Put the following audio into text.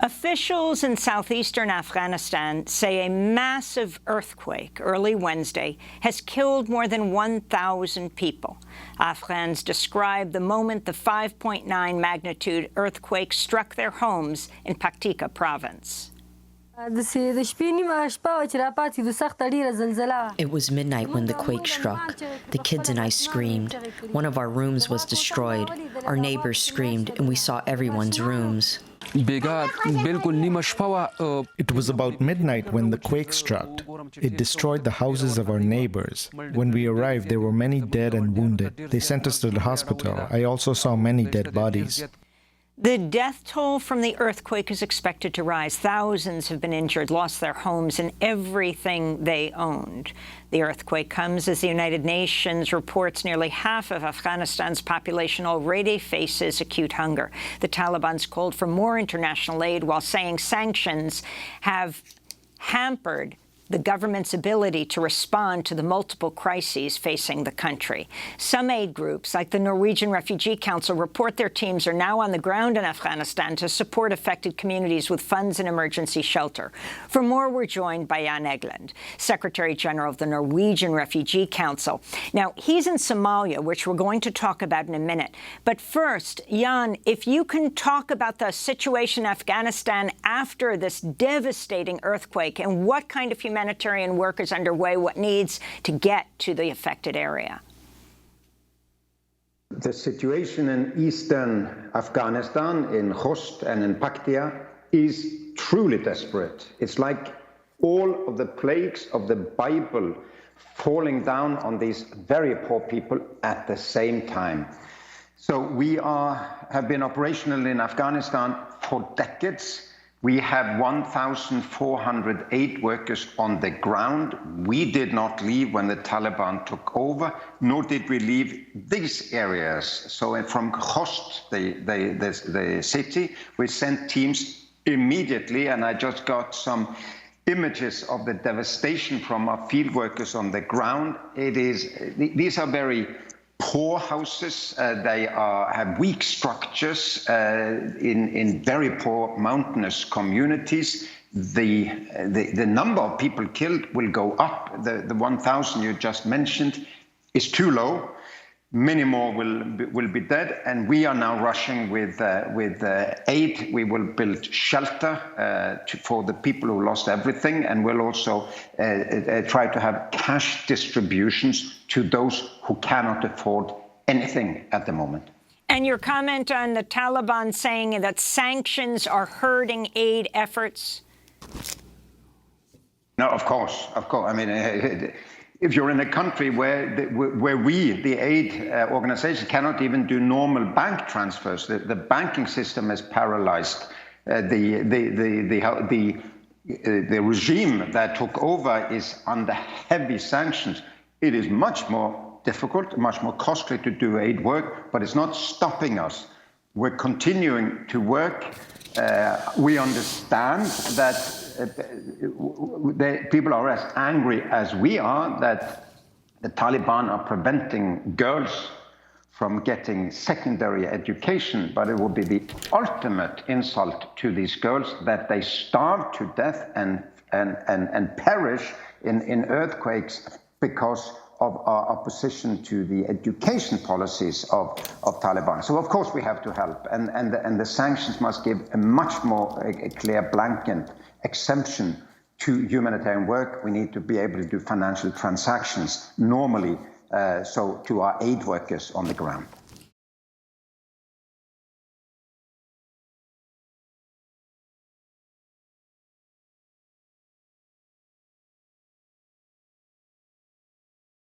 Officials in southeastern Afghanistan say a massive earthquake early Wednesday has killed more than 1,000 people. Afghans describe the moment the 5.9 magnitude earthquake struck their homes in Paktika province. It was midnight when the quake struck. The kids and I screamed. One of our rooms was destroyed. Our neighbors screamed, and we saw everyone's rooms. It was about midnight when the quake struck. It destroyed the houses of our neighbors. When we arrived, there were many dead and wounded. They sent us to the hospital. I also saw many dead bodies. The death toll from the earthquake is expected to rise. Thousands have been injured, lost their homes and everything they owned. The earthquake comes as the United Nations reports nearly half of Afghanistan's population already faces acute hunger. The Taliban's called for more international aid while saying sanctions have hampered the government's ability to respond to the multiple crises facing the country. Some aid groups, like the Norwegian Refugee Council, report their teams are now on the ground in Afghanistan to support affected communities with funds and emergency shelter. For more, we're joined by Jan Egeland, Secretary General of the Norwegian Refugee Council. Now, he's in Somalia, which we're going to talk about in a minute. But first, Jan, if you can talk about the situation in Afghanistan after this devastating earthquake and what kind of humanitarian work is underway, what needs to get to the affected area. The situation in eastern Afghanistan, in Khost and in Paktia, is truly desperate. It's like all of the plagues of the Bible falling down on these very poor people at the same time. So we have been operational in Afghanistan for decades. We have 1,408 workers on the ground. We did not leave when the Taliban took over, nor did we leave these areas. So from Khost, the city, we sent teams immediately, and I just got some images of the devastation from our field workers on the ground. These are very poor houses. They have weak structures in very poor mountainous communities. The number of people killed will go up. The 1,000 you just mentioned is too low. Many more will be dead, and we are now rushing with aid. We will build shelter for the people who lost everything, and we'll also try to have cash distributions to those who cannot afford anything at the moment. And your comment on the Taliban saying that sanctions are hurting aid efforts? No, of course. I mean, if you're in a country where we, the aid organization, cannot even do normal bank transfers, the banking system is paralyzed. The regime that took over is under heavy sanctions. It is much more difficult, much more costly to do aid work, but it's not stopping us. We're continuing to work. We understand that people are as angry as we are that the Taliban are preventing girls from getting secondary education, but it would be the ultimate insult to these girls that they starve to death and perish in earthquakes because of our opposition to the education policies of Taliban. So of course we have to help, and the sanctions must give a much more clear blanket exemption to humanitarian work. We need to be able to do financial transactions normally, so to our aid workers on the ground.